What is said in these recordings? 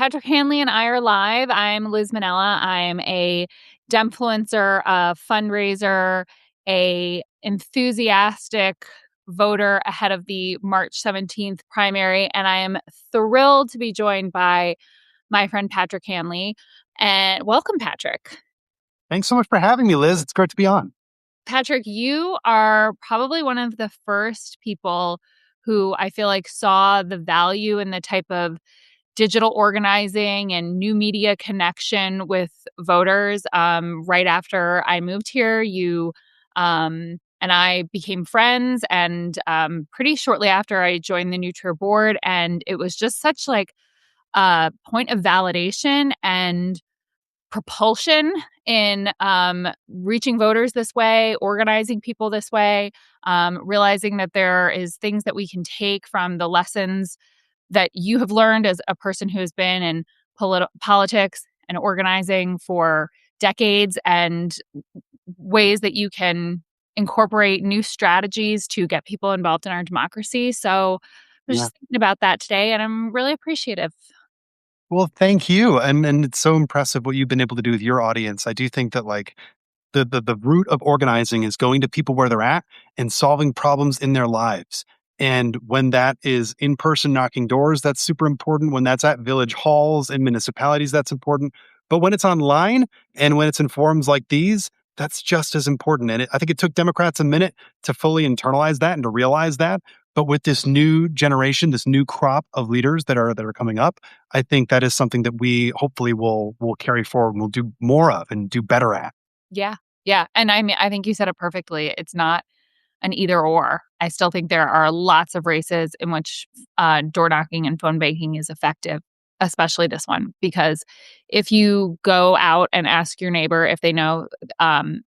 Patrick Hanley and I are live. I'm Liz Minnella. I'm a Demfluencer, a fundraiser, a enthusiastic voter ahead of the March 17th primary, and I am thrilled to be joined by my friend Patrick Hanley. And welcome, Patrick. Thanks so much for having me, Liz. It's great to be on. Patrick, you are probably one of the first people who I feel like saw the value in the type of digital organizing and new media connection with voters. Right after I moved here, you and I became friends, and pretty shortly after I joined the New Trier board, and it was just such like a point of validation and propulsion in reaching voters this way, organizing people this way, realizing that there is things that we can take from the lessons that you have learned as a person who has been in politics and organizing for decades, and ways that you can incorporate new strategies to get people involved in our democracy. So I was Yeah. just thinking about that today, and I'm really appreciative. Well, thank you. And it's so impressive what you've been able to do with your audience. I do think that the root of organizing is going to people where they're at and solving problems in their lives. And when that is in person knocking doors, that's super important. When that's at village halls and municipalities, that's important. But when it's online and when it's in forums like these, that's just as important. And I think it took Democrats a minute to fully internalize that and to realize that. But with this new generation, this new crop of leaders that are coming up, I think that is something that we hopefully will carry forward and will do more of and do better at. Yeah. Yeah. And I mean, I think you said it perfectly. It's not an either or. I still think there are lots of races in which door knocking and phone banking is effective, especially this one, because if you go out and ask your neighbor if they know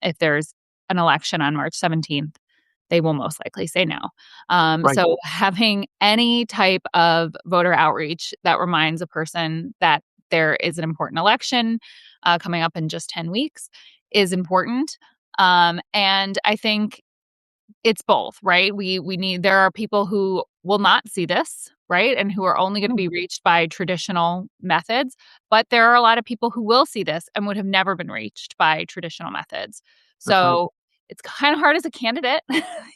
if there's an election on March 17th, they will most likely say no. Right. So having any type of voter outreach that reminds a person that there is an important election coming up in just 10 weeks is important. And I think it's both, right? We need there are people who will not see this, right? And who are only going to be reached by traditional methods, but there are a lot of people who will see this and would have never been reached by traditional methods. That's right. So it's kind of hard as a candidate.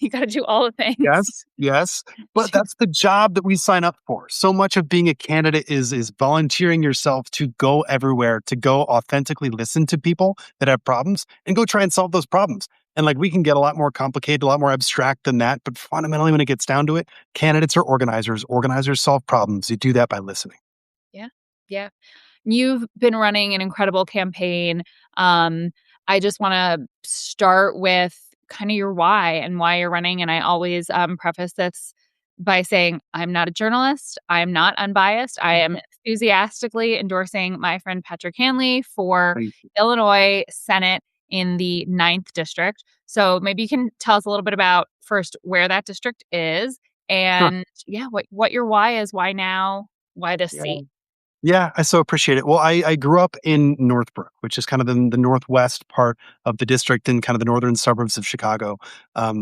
You got to do all the things. Yes, yes. But that's the job that we sign up for. So much of being a candidate is volunteering yourself to go everywhere, to go authentically listen to people that have problems and go try and solve those problems. And like we can get a lot more complicated, a lot more abstract than that. But fundamentally, when it gets down to it, candidates are organizers. Organizers solve problems. You do that by listening. Yeah. Yeah. You've been running an incredible campaign. I just want to start with kind of your why and why you're running. And I always preface this by saying I'm not a journalist. I am not unbiased. I am enthusiastically endorsing my friend Patrick Hanley for Thank you. Illinois Senate in the 9th district. So maybe you can tell us a little bit about first where that district is, Sure. and yeah, what your why is, why now, why this Yeah. seat. Yeah, I so appreciate it. Well, I grew up in Northbrook, which is kind of in the northwest part of the district and kind of the northern suburbs of Chicago.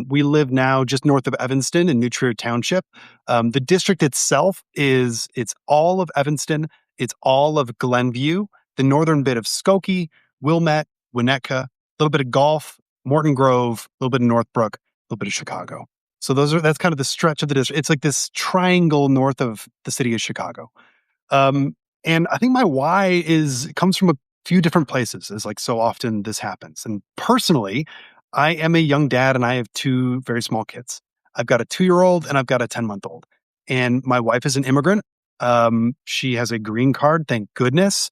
We live now just north of Evanston in New Trier Township. The district itself it's all of Evanston, it's all of Glenview, the northern bit of Skokie, Wilmette, Winnetka, a little bit of Gulf, Morton Grove, a little bit of Northbrook, a little bit of Chicago. So that's kind of the stretch of the district. It's like this triangle north of the city of Chicago. Um, and I think my why comes from a few different places, as like so often this happens. And personally, I am a young dad and I have two very small kids. I've got a 2-year-old and I've got a 10-month-old. And my wife is an immigrant. She has a green card, thank goodness.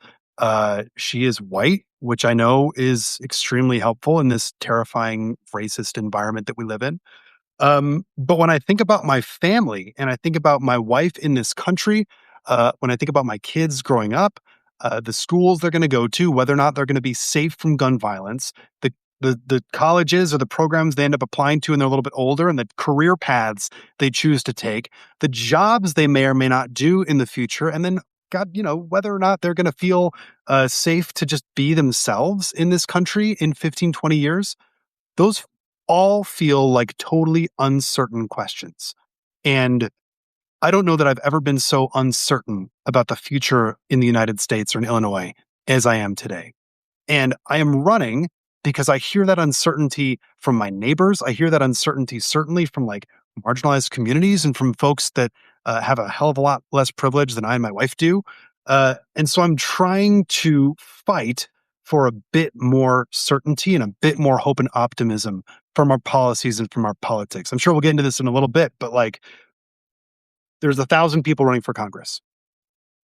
She is white, which I know is extremely helpful in this terrifying racist environment that we live in. But when I think about my family and I think about my wife in this country, when I think about my kids growing up, the schools they're going to go to, whether or not they're going to be safe from gun violence, the colleges or the programs they end up applying to when they're a little bit older, and the career paths they choose to take, the jobs they may or may not do in the future, and then God, whether or not they're going to feel safe to just be themselves in this country in 15, 20 years, those all feel like totally uncertain questions. And I don't know that I've ever been so uncertain about the future in the United States or in Illinois as I am today. And I am running because I hear that uncertainty from my neighbors. I hear that uncertainty certainly from like marginalized communities and from folks that have a hell of a lot less privilege than I and my wife do. And so I'm trying to fight for a bit more certainty and a bit more hope and optimism from our policies and from our politics. I'm sure we'll get into this in a little bit, but like there's 1,000 people running for Congress.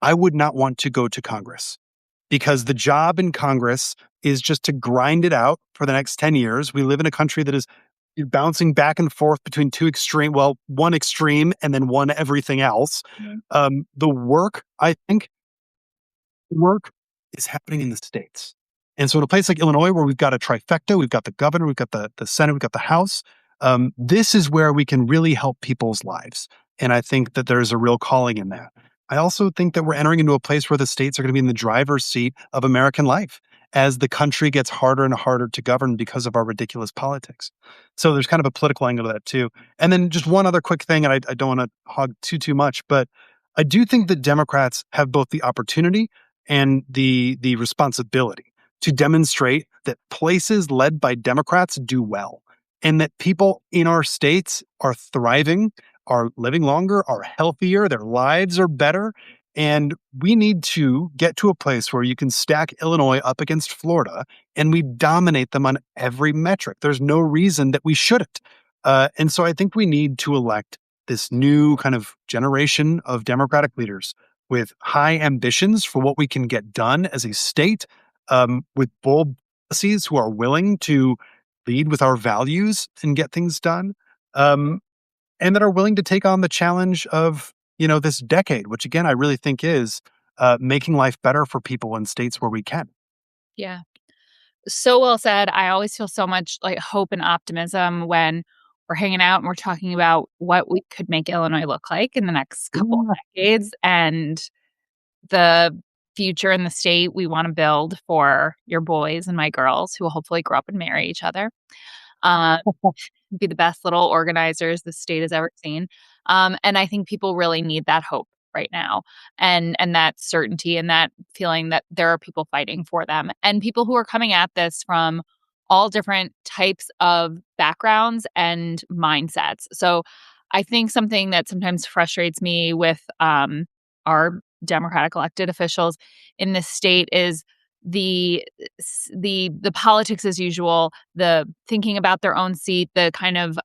I would not want to go to Congress because the job in Congress is just to grind it out for the next 10 years. We live in a country that is bouncing back and forth between two extreme, well, one extreme and then one everything else. Mhm. The work, I think, work is happening in the states. And so in a place like Illinois, where we've got a trifecta, we've got the governor, we've got the Senate, we've got the House, this is where we can really help people's lives. And I think that there's a real calling in that. I also think that we're entering into a place where the states are going to be in the driver's seat of American life as the country gets harder and harder to govern because of our ridiculous politics. So there's kind of a political angle to that too. And then just one other quick thing, and I don't want to hog too much, but I do think that Democrats have both the opportunity and the responsibility to demonstrate that places led by Democrats do well and that people in our states are thriving, are living longer, are healthier, their lives are better. And we need to get to a place where you can stack Illinois up against Florida and we dominate them on every metric. There's no reason that we shouldn't. And so I think we need to elect this new kind of generation of Democratic leaders with high ambitions for what we can get done as a state, with bold policies who are willing to lead with our values and get things done, and that are willing to take on the challenge of this decade, which again I really think is making life better for people in states where we can. Yeah. So well said. I always feel so much like hope and optimism when we're hanging out and we're talking about what we could make Illinois look like in the next couple of Yeah. decades and the future in the state we want to build for your boys and my girls who will hopefully grow up and marry each other. Um, be the best little organizers the state has ever seen. And I think people really need that hope right now and that certainty and that feeling that there are people fighting for them and people who are coming at this from all different types of backgrounds and mindsets. So I think something that sometimes frustrates me with our Democratic elected officials in this state is the the politics as usual, the thinking about their own seat, the kind of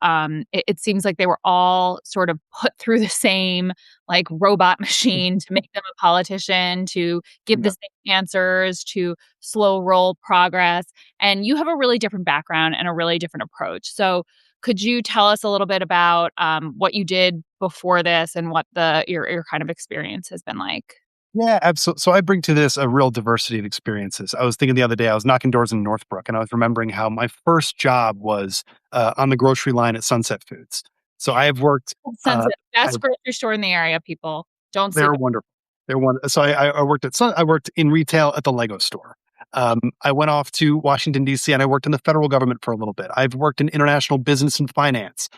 it seems like they were all sort of put through the same like robot machine to make them a politician, to give the Yeah. same answers, to slow roll progress. And you have a really different background and a really different approach. So could you tell us a little bit about what you did before this and what your kind of experience has been like? Yeah, absolutely. So I bring to this a real diversity of experiences. I was thinking the other day, I was knocking doors in Northbrook, and I was remembering how my first job was on the grocery line at Sunset Foods. So I have worked. Sunset, I best grocery store in the area, people. Don't sleep. They're wonderful. They're wonderful. So I worked at I worked in retail at the Lego store. I went off to Washington D.C. and I worked in the federal government for a little bit. I've worked in international business and finance.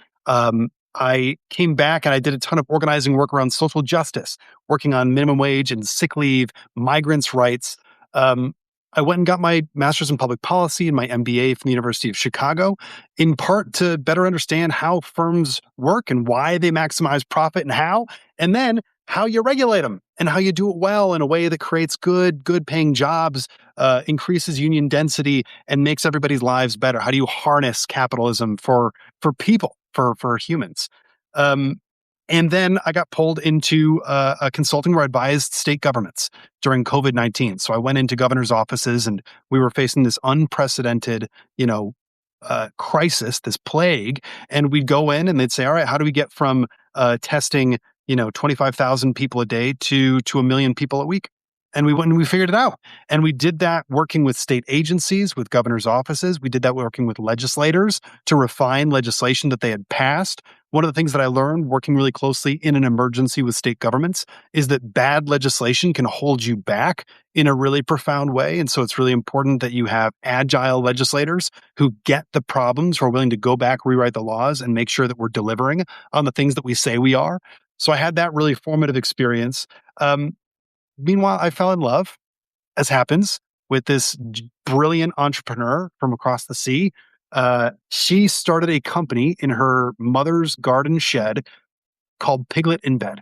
I came back and I did a ton of organizing work around social justice, working on minimum wage and sick leave, migrants' rights. I went and got my master's in public policy and my MBA from the University of Chicago, in part to better understand how firms work and why they maximize profit and how, and then how you regulate them and how you do it well in a way that creates good paying jobs, increases union density, and makes everybody's lives better. How do you harness capitalism for people, for humans? Um, and then I got pulled into a consulting where I advised state governments during COVID-19. So I went into governors' offices and we were facing this unprecedented, crisis, this plague. And we'd go in and they'd say, all right, how do we get from testing, 25,000 people a day to a million people a week? And we went and we figured it out. And we did that working with state agencies, with governors' offices. We did that working with legislators to refine legislation that they had passed. One of the things that I learned working really closely in an emergency with state governments is that bad legislation can hold you back in a really profound way. And so it's really important that you have agile legislators who get the problems, who are willing to go back, rewrite the laws, and make sure that we're delivering on the things that we say we are. So I had that really formative experience. Um, Meanwhile, I fell in love, as happens, with this brilliant entrepreneur from across the sea. She started a company in her mother's garden shed called Piglet in Bed.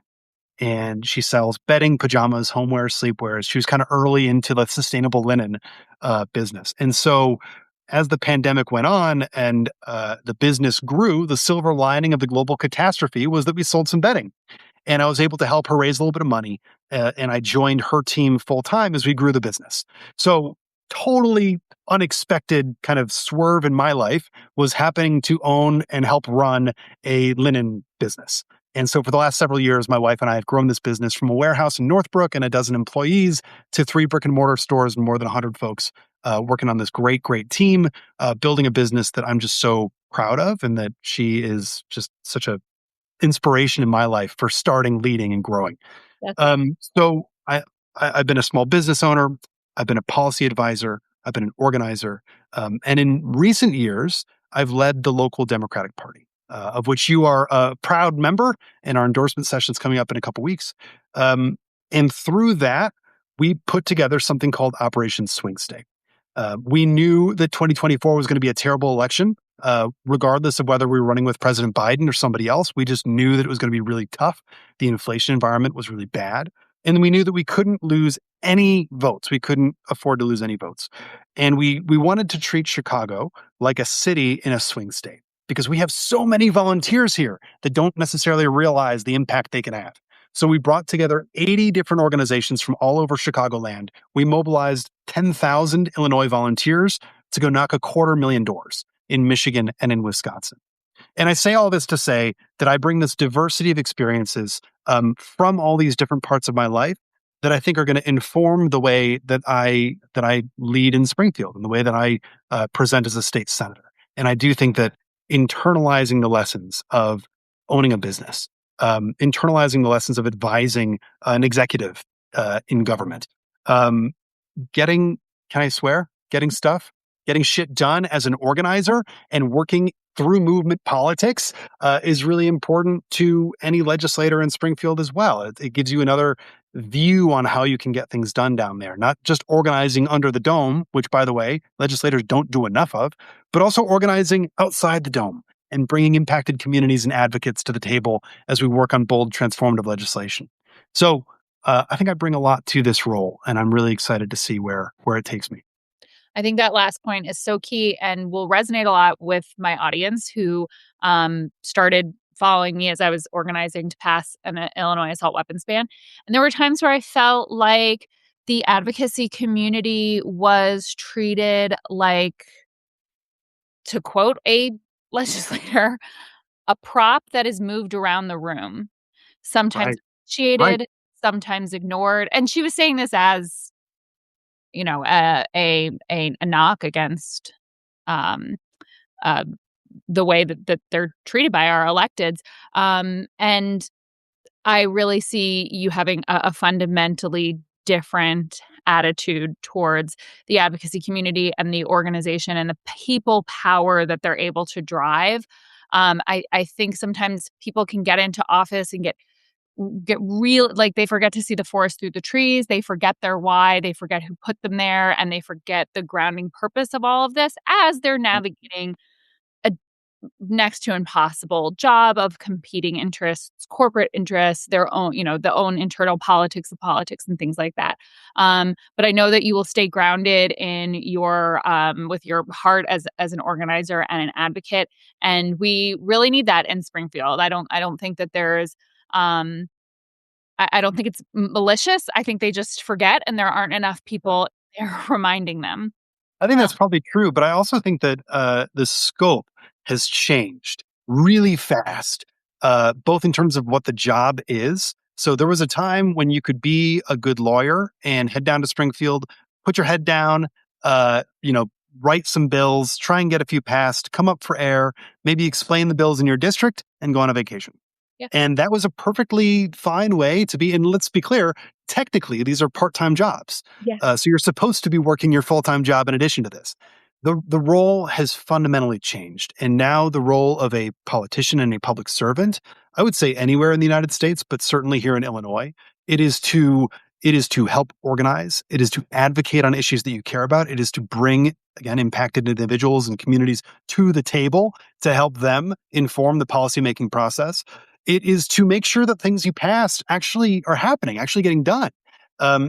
And she sells bedding, pajamas, homeware, sleepwear. She was kind of early into the sustainable linen business. And so, as the pandemic went on and the business grew, the silver lining of the global catastrophe was that we sold some bedding, and I was able to help her raise a little bit of money. And I joined her team full time as we grew the business. So, totally unexpected kind of swerve in my life was happening to own and help run a linen business. And so, for the last several years, my wife and I have grown this business from a warehouse in Northbrook and a dozen employees to 3 brick and mortar stores and more than 100 folks working on this great, great team, building a business that I'm just so proud of, and that she is just such a inspiration in my life for starting, leading, and growing. That's So I've been a small business owner. I've been a policy advisor. I've been an organizer. And in recent years, I've led the local Democratic Party, of which you are a proud member, and our endorsement session is coming up in a couple weeks. Um, and through that, we put together something called Operation Swing State. We knew that 2024 was going to be a terrible election, regardless of whether we were running with President Biden or somebody else. We just knew that it was going to be really tough. The inflation environment was really bad. And we knew that we couldn't lose any votes. We couldn't afford to lose any votes. And we wanted to treat Chicago like a city in a swing state, because we have so many volunteers here that don't necessarily realize the impact they can have. So we brought together 80 different organizations from all over Chicagoland. We mobilized 10,000 Illinois volunteers to go knock 250,000 doors in Michigan and in Wisconsin. And I say all this to say that I bring this diversity of experiences from all these different parts of my life that I think are going to inform the way that I lead in Springfield and the way that I present as a state senator. And I do think that internalizing the lessons of owning a business, internalizing the lessons of advising an executive in government, um, getting, can I swear? Getting shit done as an organizer and working through movement politics is really important to any legislator in Springfield as well. It gives you another view on how you can get things done down there, not just organizing under the dome, which, by the way, legislators don't do enough of, but also organizing outside the dome and bringing impacted communities and advocates to the table as we work on bold, transformative legislation. So I think I bring a lot to this role, and I'm really excited to see where it takes me. I think that last point is so key and will resonate a lot with my audience who started following me as I was organizing to pass an Illinois assault weapons ban. And there were times where I felt like the advocacy community was treated like, to quote a legislator, a prop that is moved around the room, sometimes Right. Right. appreciated, sometimes ignored. And she was saying this as, a knock against um, uh, the way that they're treated by our electeds. And I really see you having a fundamentally different attitude towards the advocacy community and the organization and the people power that they're able to drive. I think sometimes people can get into office and get real, like they forget to see the forest through the trees, they forget their why, they forget who put them there, and they forget the grounding purpose of all of this as they're navigating a next to impossible job of competing interests, corporate interests, their own, the own internal politics of politics and things like that. But I know that you will stay grounded in your with your heart as an organizer and an advocate, and we really need that in Springfield. I don't think that there's um I don't think it's malicious. I think they just forget, and there aren't enough people there reminding them. I think Uh, that's probably true, but I also think that the scope has changed really fast, both in terms of what the job is. So there was a time when you could be a good lawyer and head down to Springfield, put your head down, uh, you know, write some bills, try and get a few passed, come up for air, maybe explain the bills in your district, and go on a vacation. yeah, And that was a perfectly fine way to be. And let's be clear, technically, these are part time jobs. yes, So you're supposed to be working your full time job in addition to this. The role has fundamentally changed, and now the role of a politician and a public servant, I would say anywhere in the United States, but certainly here in Illinois, it is to it is to help organize, it is to advocate on issues that you care about, it is to bring, again, impacted individuals and communities to the table to help them inform the policymaking process. It is to make sure that things you passed actually are happening, actually getting done.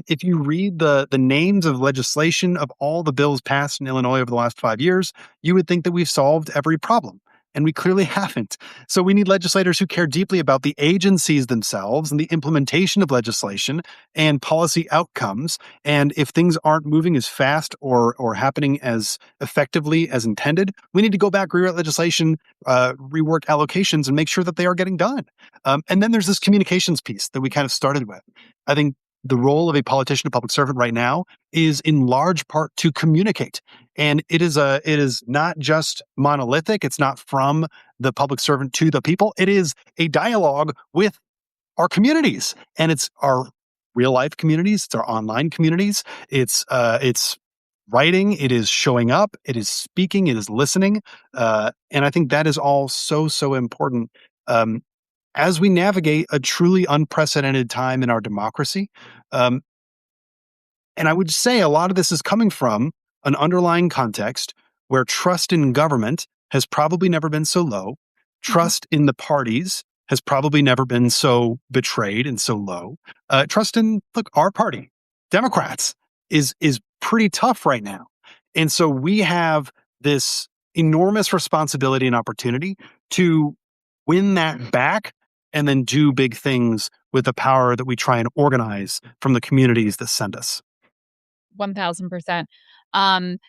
If you read the names of legislation of all the bills passed in Illinois over the last 5 years, you would think that we've solved every problem. And we clearly haven't. So we need legislators who care deeply about the agencies themselves and the implementation of legislation and policy outcomes. And if things aren't moving as fast or happening as effectively as intended, we need to go back, rewrite legislation, rework allocations, and make sure that they are getting done. And then there's this communications piece that we kind of started with. I think the role of a politician, a public servant right now is in large part to communicate. And it is not just monolithic. It's not from the public servant to the people. It is a dialogue with our communities, and it's our real life communities. It's our online communities. It's writing. It is showing up. It is speaking. It is listening. And I think that is all so important. Um, as we navigate a truly unprecedented time in our democracy. Um, and I would say a lot of this is coming from an underlying context where trust in government has probably never been so low. Mhm. Trust in the parties has probably never been so betrayed and so low. Trust in, look, our party, Democrats, is pretty tough right now. And so we have this enormous responsibility and opportunity to win that back and then do big things with the power that we try and organize from the communities that send us. 1000%. Um,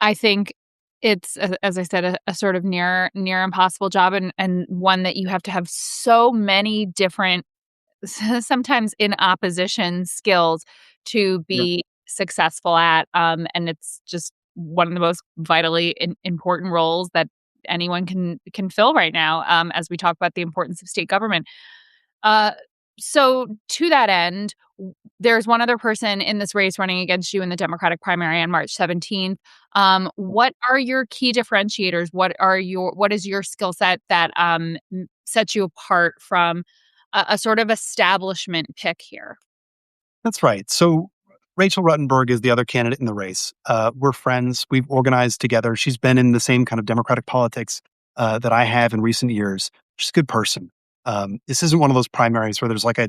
I think it's, as I said, a sort of near impossible job, and one that you have to have so many different, sometimes in opposition skills to Yeah, be successful at. And it's just one of the most vitally important roles that anyone can fill right now. As we talk about the importance of state government. Uh, so to that end, there's one other person in this race running against you in the Democratic primary on March 17th. What are your key differentiators? What is your skill set that sets you apart from a sort of establishment pick here? that's right. So Rachel Ruttenberg is the other candidate in the race. We're friends. We've organized together. She's been in the same kind of Democratic politics that I have in recent years. She's a good person. This isn't one of those primaries where there's like a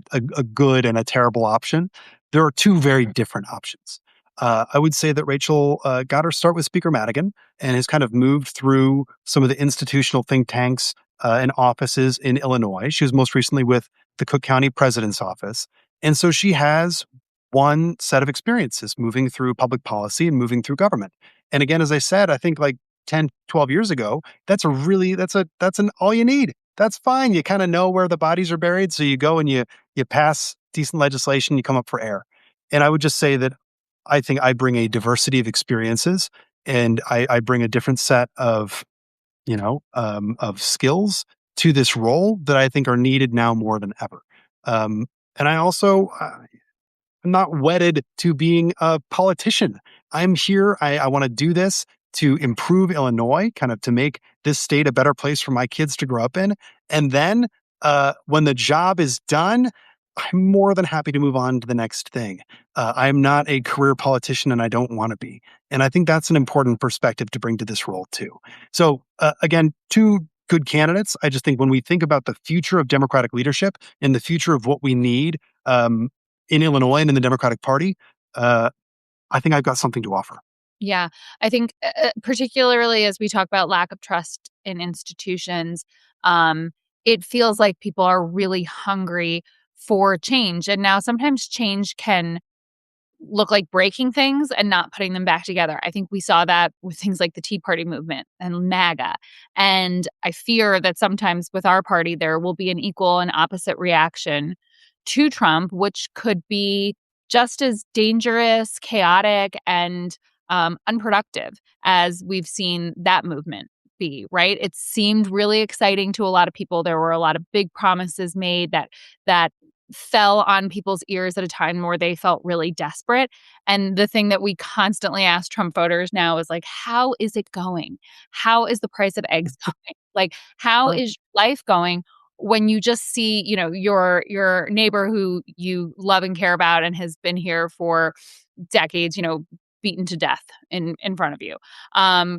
good and a terrible option. There are two very different options. I would say that Rachel got her start with Speaker Madigan and has kind of moved through some of the institutional think tanks and offices in Illinois. She was most recently with the Cook County President's Office. And so she has one set of experiences moving through public policy and moving through government. And again, as I said, I think like 10, 12 years ago, that's an all you need. That's fine. You kind of know where the bodies are buried. So you go and you pass decent legislation, you come up for air. And I would just say that I think I bring a diversity of experiences and I bring a different set of skills to this role that I think are needed now more than ever. And I also, I'm not wedded to being a politician. I'm here. I want to do this to improve Illinois, kind of to make this state a better place for my kids to grow up in. And then when the job is done, I'm more than happy to move on to the next thing. I'm not a career politician and I don't want to be. And I think that's an important perspective to bring to this role too. So again, two good candidates. I just think when we think about the future of Democratic leadership and the future of what we need, um, in Illinois and in the Democratic Party, uh, I think I've got something to offer. Yeah, I think, particularly as we talk about lack of trust in institutions, um, it feels like people are really hungry for change. And now sometimes change can look like breaking things and not putting them back together. I think we saw that with things like the Tea Party movement and MAGA. And I fear that sometimes with our party, there will be an equal and opposite reaction to Trump, which could be just as dangerous, chaotic, and unproductive as we've seen that movement be, right? It seemed really exciting to a lot of people. There were a lot of big promises made that fell on people's ears at a time where they felt really desperate. And the thing that we constantly ask Trump voters now is like, how is it going? How is the price of eggs going? Like, how Right. is life going when you just see, your neighbor who you love and care about and has been here for decades, beaten to death in front of you,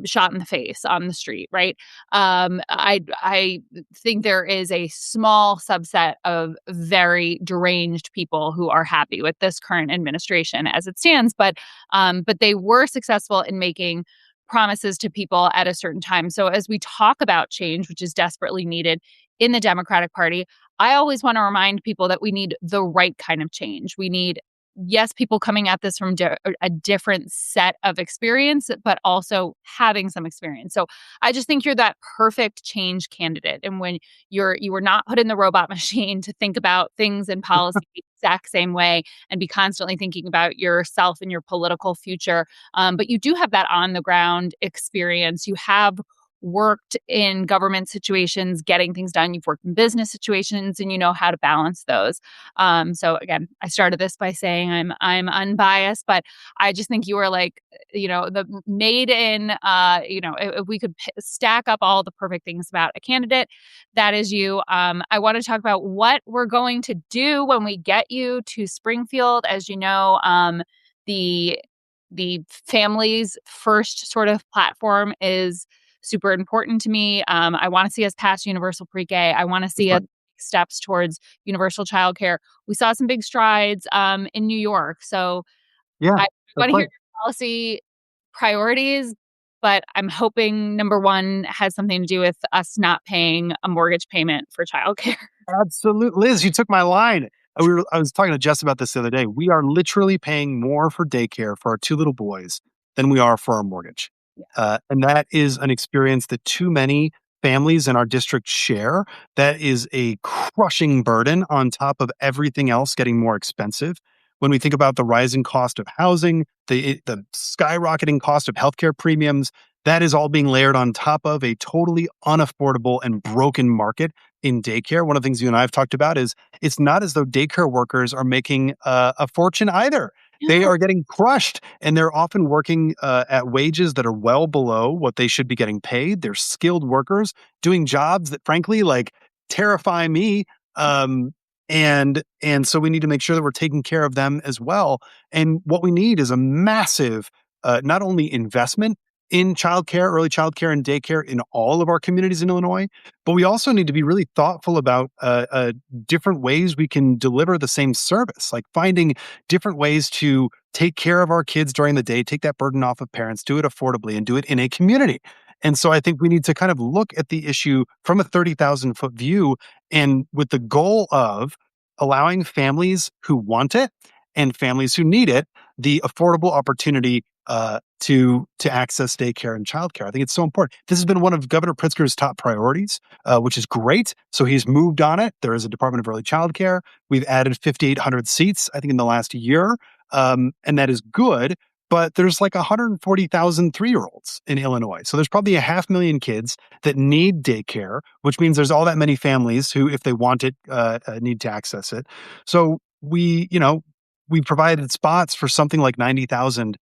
shot in the face on the street, right? I think there is a small subset of very deranged people who are happy with this current administration as it stands, but they were successful in making promises to people at a certain time. So as we talk about change, which is desperately needed in the Democratic Party, I always want to remind people that we need the right kind of change. We need, yes, people coming at this from a different set of experience, but also having some experience. So I just think you're that perfect change candidate. And when you were not put in the robot machine to think about things and policy the exact same way and be constantly thinking about yourself and your political future, but you do have that on the ground experience. You have worked in government situations, getting things done. You've worked in business situations, and you know how to balance those. So again, I started this by saying I'm unbiased, but I just think you are like, the made in. If we could stack up all the perfect things about a candidate, that is you. I want to talk about what we're going to do when we get you to Springfield. As you know, the the family's first sort of platform is super important to me. I want to see us pass universal pre-K. I want to see us Right. steps towards universal childcare. We saw some big strides in New York. So Yeah, I want that's to hear right. your policy priorities, but I'm hoping number one has something to do with us not paying a mortgage payment for childcare. Absolutely. Liz, you took my line. I was talking to Jess about this the other day. We are literally paying more for daycare for our two little boys than we are for our mortgage. And that is an experience that too many families in our district share. That is a crushing burden on top of everything else getting more expensive. When we think about the rising cost of housing, the skyrocketing cost of healthcare premiums, that is all being layered on top of a totally unaffordable and broken market in daycare. One of the things you and I have talked about is it's not as though daycare workers are making a fortune either. They No. are getting crushed, and they're often working at wages that are well below what they should be getting paid. They're skilled workers doing jobs that, frankly, like terrify me. And so we need to make sure that we're taking care of them as well. And what we need is a massive, not only investment in childcare, early childcare, and daycare in all of our communities in Illinois, but we also need to be really thoughtful about different ways we can deliver the same service, like finding different ways to take care of our kids during the day, take that burden off of parents, do it affordably, and do it in a community. And so I think we need to kind of look at the issue from a 30,000-foot view and with the goal of allowing families who want it and families who need it the affordable opportunity to access daycare and childcare. I think it's so important. This has been one of Governor Pritzker's top priorities, which is great. So he's moved on it. There is a Department of Early Childcare. We've added 5,800 seats, I think, in the last year, and that is good. But there's like 140,000 3-year-olds in Illinois. So there's probably 500,000 kids that need daycare, which means there's all that many families who, if they want it, need to access it. So we provided spots for something like 90,000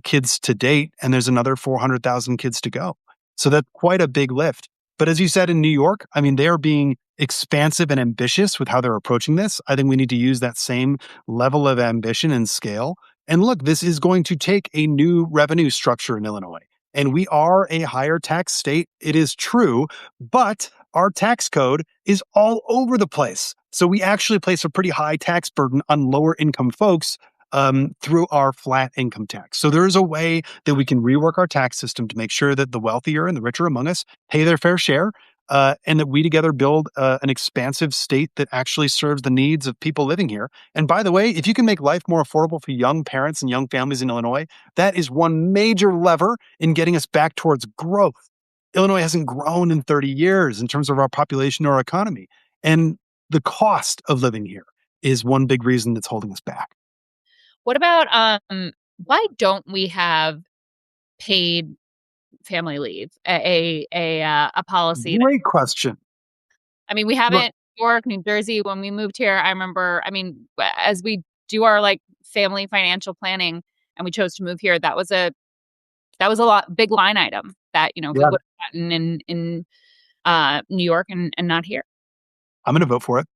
kids to date, and there's another 400,000 kids to go. So that's quite a big lift. But as you said in New York, I mean, they're being expansive and ambitious with how they're approaching this. I think we need to use that same level of ambition and scale. And look, this is going to take a new revenue structure in Illinois. And we are a higher tax state. It is true, but our tax code is all over the place. So we actually place a pretty high tax burden on lower income folks through our flat income tax. So there is a way that we can rework our tax system to make sure that the wealthier and the richer among us pay their fair share, and that we together build an expansive state that actually serves the needs of people living here. And by the way, if you can make life more affordable for young parents and young families in Illinois, that is one major lever in getting us back towards growth. Illinois hasn't grown in 30 years in terms of our population or our economy. And the cost of living here is one big reason that's holding us back. What about why don't we have paid family leave? A policy that, Great question. I mean, we Look, haven't York, New Jersey, when we moved here, I remember, I mean, as we do our like family financial planning and we chose to move here, that was a lot big line item that, we Yeah, would have gotten in New York and not here. I'm going to vote for it.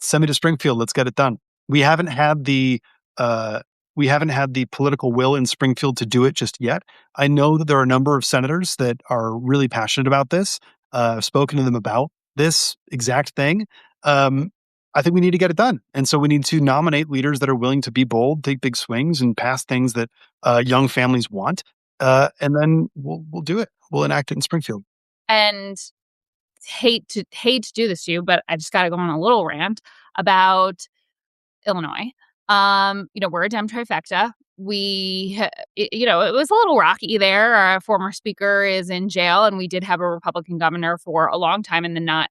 Send me to Springfield. Let's get it done. We haven't had the uh, we haven't had the political will in Springfield to do it just yet. I know that there are a number of senators that are really passionate about this. I've spoken to them about this exact thing. Um, I think we need to get it done, and so we need to nominate leaders that are willing to be bold, take big swings, and pass things that young families want. And then we'll do it. We'll enact it in Springfield. And hate to do this to you, but I just got to go on a little rant about Illinois. We're a Dem trifecta. It was a little rocky there. Our former speaker is in jail, and we did have a Republican governor for a long time in the not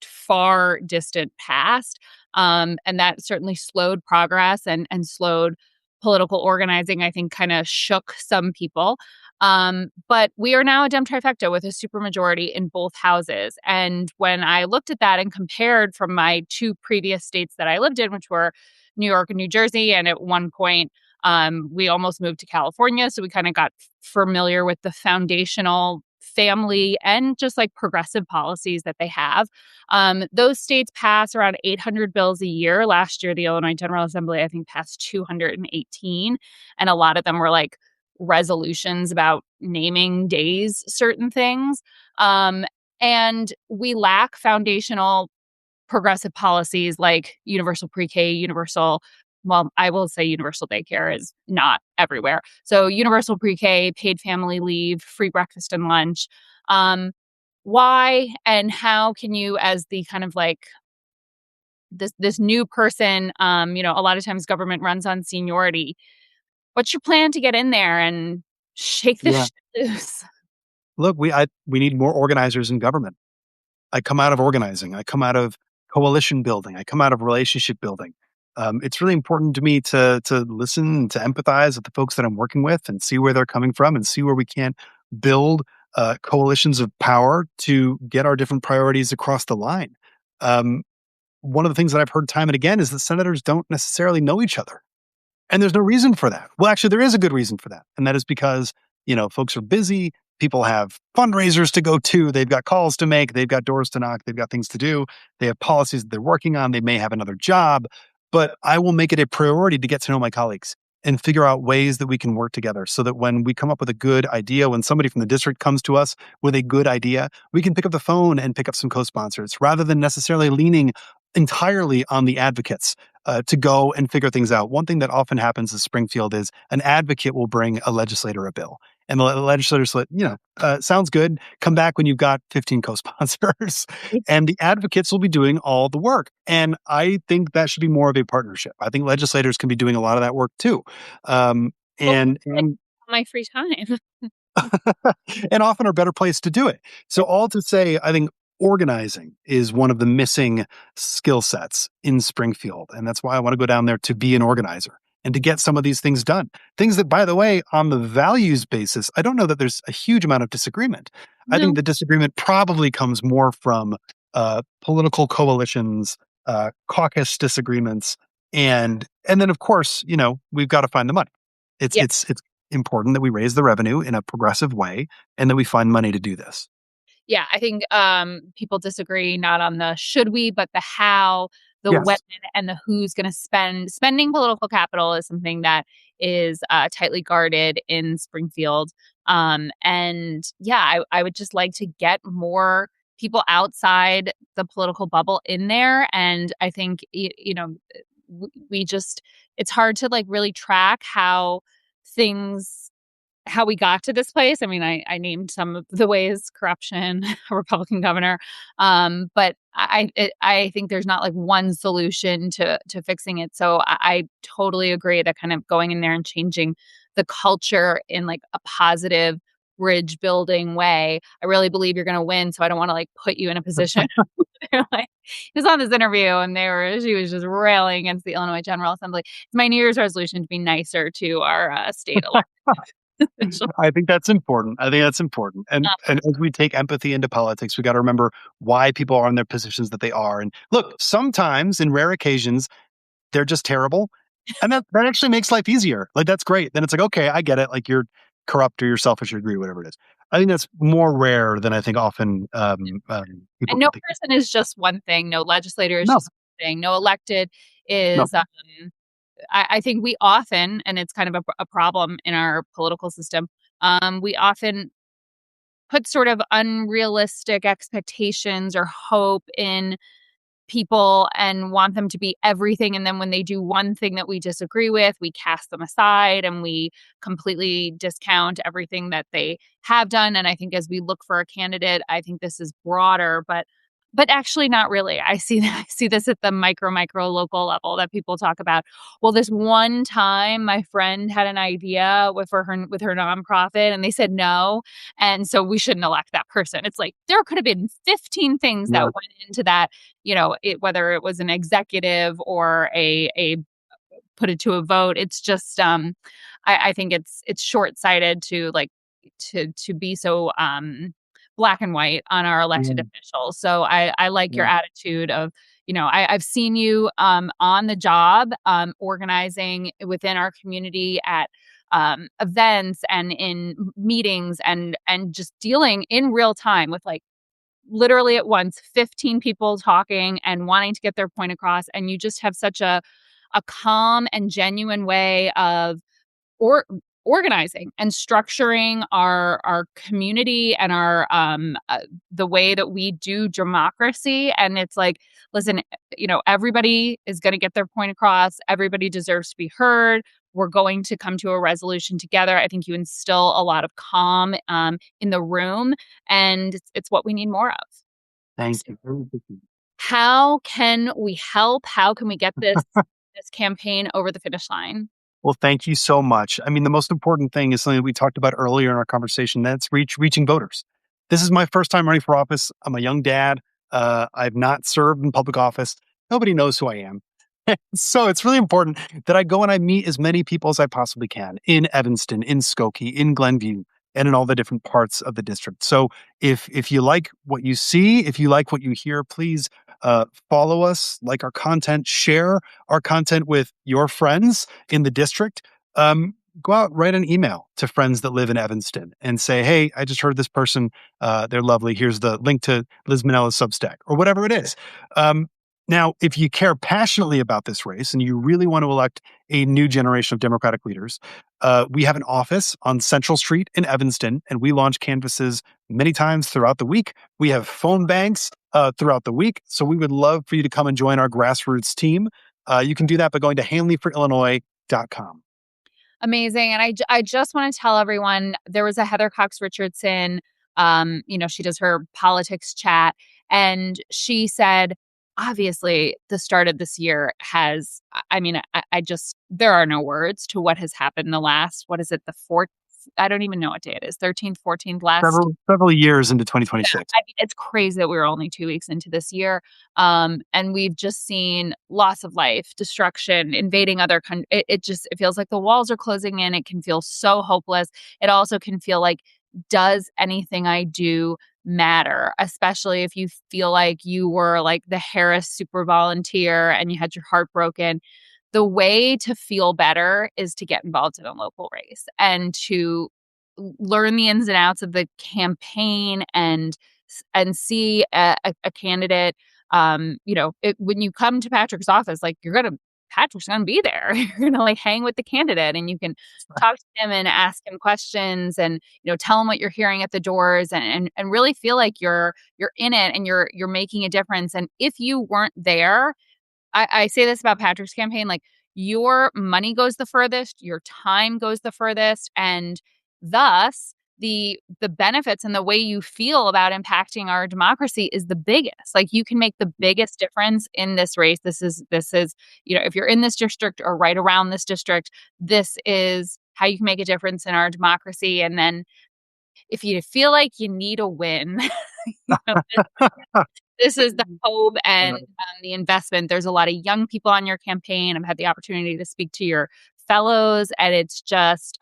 far distant past. And that certainly slowed progress and slowed political organizing, I think kind of shook some people. But we are now a Dem trifecta with a supermajority in both houses. And when I looked at that and compared from my two previous states that I lived in, which were New York and New Jersey, and at one point, we almost moved to California. So we kind of got familiar with the foundational family and just like progressive policies that they have. Those states pass around 800 bills a year. Last year, the Illinois General Assembly, I think, passed 218. And a lot of them were like resolutions about naming days, certain things. And we lack foundational progressive policies like universal pre-K, well, I will say universal daycare is not everywhere. So universal pre-K, paid family leave, free breakfast and lunch. Why and how can you, as the kind of like this new person, a lot of times government runs on seniority. What's your plan to get in there and shake this Yeah. shit loose? Look, we need more organizers in government. I come out of organizing. I come out of coalition building. I come out of relationship building. It's really important to me to listen, to empathize with the folks that I'm working with, and see where they're coming from, and see where we can build coalitions of power to get our different priorities across the line. Um, One of the things that I've heard time and again is that senators don't necessarily know each other. And there's no reason for that. Well, actually, there is a good reason for that. And that is because, folks are busy. People have fundraisers to go to. They've got calls to make. They've got doors to knock. They've got things to do. They have policies that they're working on. They may have another job. But I will make it a priority to get to know my colleagues and figure out ways that we can work together so that when we come up with a good idea, when somebody from the district comes to us with a good idea, we can pick up the phone and pick up some co sponsors rather than necessarily leaning entirely on the advocates to go and figure things out. One thing that often happens in Springfield is an advocate will bring a legislator a bill. And the legislators let, sounds good. Come back when you've got 15 co-sponsors. And the advocates will be doing all the work. And I think that should be more of a partnership. I think legislators can be doing a lot of that work too. Um, Well, and and my free time. and often are better placed to do it. So all to say, I think organizing is one of the missing skill sets in Springfield. And that's why I want to go down there to be an organizer and to get some of these things done. Things that, by the way, on the values basis, I don't know that there's a huge amount of disagreement. I think No. the disagreement probably comes more from political coalitions, caucus disagreements, and then of course, we've got to find the money. It's Yeah. it's it's important that we raise the revenue in a progressive way and that we find money to do this. Yeah, I think people disagree not on the should we, but the how, the when, Yes. and the who's going to spend. Spending political capital is something that is tightly guarded in Springfield. And yeah, I would just like to get more people outside the political bubble in there. And I think, we just, it's hard to like really track things how we got to this place. I mean, I named some of the ways corruption, a Republican governor, but I think there's not like one solution to fixing it. So I totally agree that kind of going in there and changing the culture in like a positive bridge building way. I really believe you're going to win, so I don't want to like put you in a position. They're like, he was on this interview and she was just railing against the Illinois General Assembly. It's my New Year's resolution to be nicer to our state elected. I think that's important. I think that's important. And as we take empathy into politics, we got to remember why people are in their positions that they are. And look, sometimes in rare occasions, they're just terrible. And that actually makes life easier. Like that's great. Then it's like, okay, I get it. Like you're corrupt or you're selfish or agree, whatever it is. I think that's more rare than I think often people And no can think. person is just one thing. No legislator is No, just one thing. No elected no. is. I think we often, and it's kind of a problem in our political system. We often put sort of unrealistic expectations or hope in people and want them to be everything. And then when they do one thing that we disagree with, we cast them aside and we completely discount everything that they have done. And I think as we look for a candidate, I think this is broader, but actually not really. I see I see this at the micro local level that people talk about. Well, this one time my friend had an idea with her nonprofit and they said no, and so we shouldn't elect that person. It's like there could have been 15 things that Yeah. went into that, whether it was an executive or a put it to a vote. It's just I think it's short-sighted to to be so black and white on our elected Mm, officials. So I like your yeah. attitude of, I've seen you on the job organizing within our community at events and in meetings and just dealing in real time with like literally at once 15 people talking and wanting to get their point across, and you just have such a calm and genuine way of or organizing and structuring our community and our the way that we do democracy. And it's like, listen, everybody is going to get their point across, everybody deserves to be heard, we're going to come to a resolution together. I think you instill a lot of calm in the room, and it's what we need more of. Thank So you. how can we help? How can we get this campaign over the finish line? Well, thank you so much. I mean, the most important thing is something we talked about earlier in our conversation. That's reaching voters. This is my first time running for office. I'm a young dad. I've not served in public office. Nobody knows who I am. So it's really important that I go and I meet as many people as I possibly can in Evanston, in Skokie, in Glenview, and in all the different parts of the district. So if you like what you see, if you like what you hear, please follow us, like our content, share our content with your friends in the district. Go out, write an email to friends that live in Evanston and say, hey, I just heard this person. They're lovely. Here's the link to Liz Minnella's Substack or whatever it is. Now, if you care passionately about this race and you really want to elect a new generation of Democratic leaders, we have an office on Central Street in Evanston, and we launch canvases many times throughout the week. We have phone banks throughout the week. So we would love for you to come and join our grassroots team. You can do that by going to hanleyforillinois.com. Amazing. And I just want to tell everyone there was a Heather Cox Richardson, she does her politics chat, and she said, obviously, the start of this year has, I mean, I just, there are no words to what has happened the last, what is it, the fourth, I don't even know what day it is, 13th, 14th, last. Several years into Yeah, 2026. I mean, it's crazy that we were only 2 weeks into this year, and we've just seen loss of life, destruction, invading other countries. It feels like the walls are closing in. It can feel so hopeless. It also can feel like, does anything I do matter? Especially if you feel like you were like the Harris super volunteer and you had your heart broken. The way to feel better is to get involved in a local race and to learn the ins and outs of the campaign and see a candidate. When you come to Patrick's office, like Patrick's gonna be there. You're gonna like hang with the candidate and you can talk to him and ask him questions and tell him what you're hearing at the doors and really feel like you're in it and you're making a difference. And if you weren't there, I say this about Patrick's campaign, like your money goes the furthest, your time goes the furthest, and thus the benefits and the way you feel about impacting our democracy is the biggest. Like you can make the biggest difference in this race. This is if you're in this district or right around this district, this is how you can make a difference in our democracy. And then if you feel like you need a win, you know, this is the hope and the investment. There's a lot of young people on your campaign. I've had the opportunity to speak to your fellows, and it's just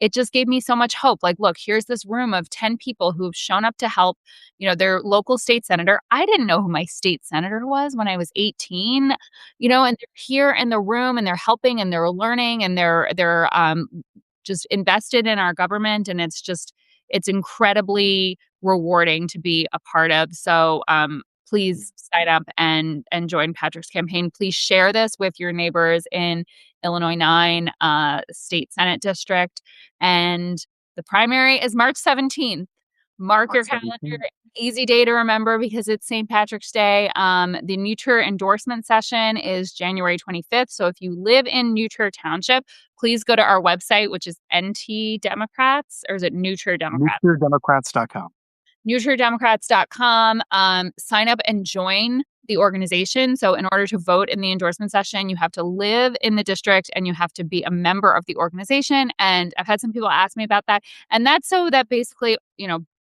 it just gave me so much hope. Like, look, here's this room of 10 people who've shown up to help, their local state senator. I didn't know who my state senator was when I was 18, and they're here in the room and they're helping and they're learning and they're just invested in our government. And it's incredibly rewarding to be a part of. So, please sign up and join Patrick's campaign. Please share this with your neighbors in Illinois 9 State Senate District. And the primary is March 17th. Mark your March calendar. 17th. Easy day to remember because it's St. Patrick's Day. The New Trier endorsement session is January 25th. So if you live in New Trier Township, please go to our website, which is NT Democrats, or is it New Trier Democrats? NewTrierDemocrats.com. NewTrierDemocrats.com. Sign up and join the organization. So in order to vote in the endorsement session, you have to live in the district and you have to be a member of the organization. And I've had some people ask me about that. And that's so that basically,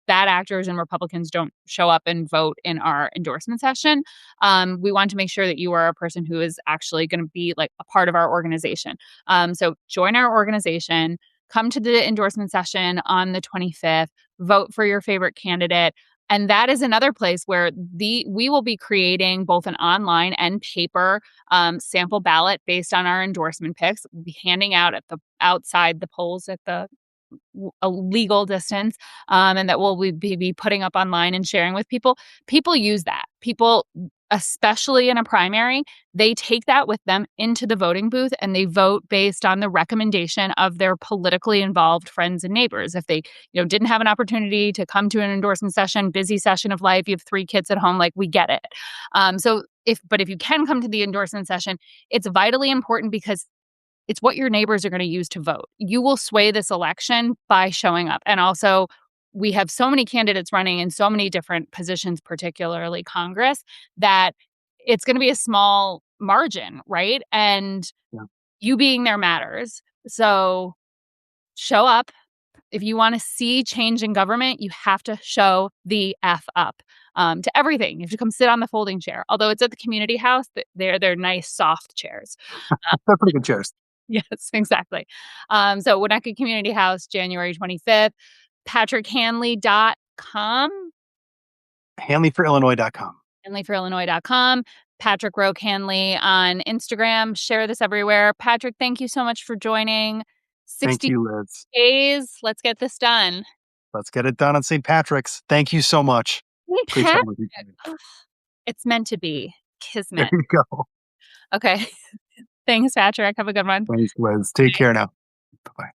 bad actors and Republicans don't show up and vote in our endorsement session. We want to make sure that you are a person who is actually going to be like a part of our organization. So join our organization, come to the endorsement session on the 25th, vote for your favorite candidate. And that is another place where we will be creating both an online and paper sample ballot based on our endorsement picks. We'll be handing out at the outside the polls at a legal distance, and that we'll be putting up online and sharing with people. People use that. People, especially in a primary, they take that with them into the voting booth and they vote based on the recommendation of their politically involved friends and neighbors. If they, didn't have an opportunity to come to an endorsement session, busy session of life, you have 3 kids at home, like we get it. But if you can come to the endorsement session, it's vitally important because it's what your neighbors are going to use to vote. You will sway this election by showing up. And also, we have so many candidates running in so many different positions, particularly Congress, that it's going to be a small margin, right? And you being there matters. So show up. If you want to see change in government, you have to show the F up to everything. You have to come sit on the folding chair. Although it's at the community house, they're nice, soft chairs. They're pretty good chairs. Yes, exactly. So Winnetka Community House, January 25th. PatrickHanley.com. HanleyForIllinois.com. HanleyForIllinois.com. Patrick Roque Hanley on Instagram. Share this everywhere. Patrick, thank you so much for joining. Thank 60 you, Liz. days. Let's get this done. Let's get it done on St. Patrick's. Thank you so much. Great chatting with you. It's meant to be. There Kismet. you go. Okay. Thanks, Patrick. Have a good one. Thanks, Liz. Take care now. Bye-bye.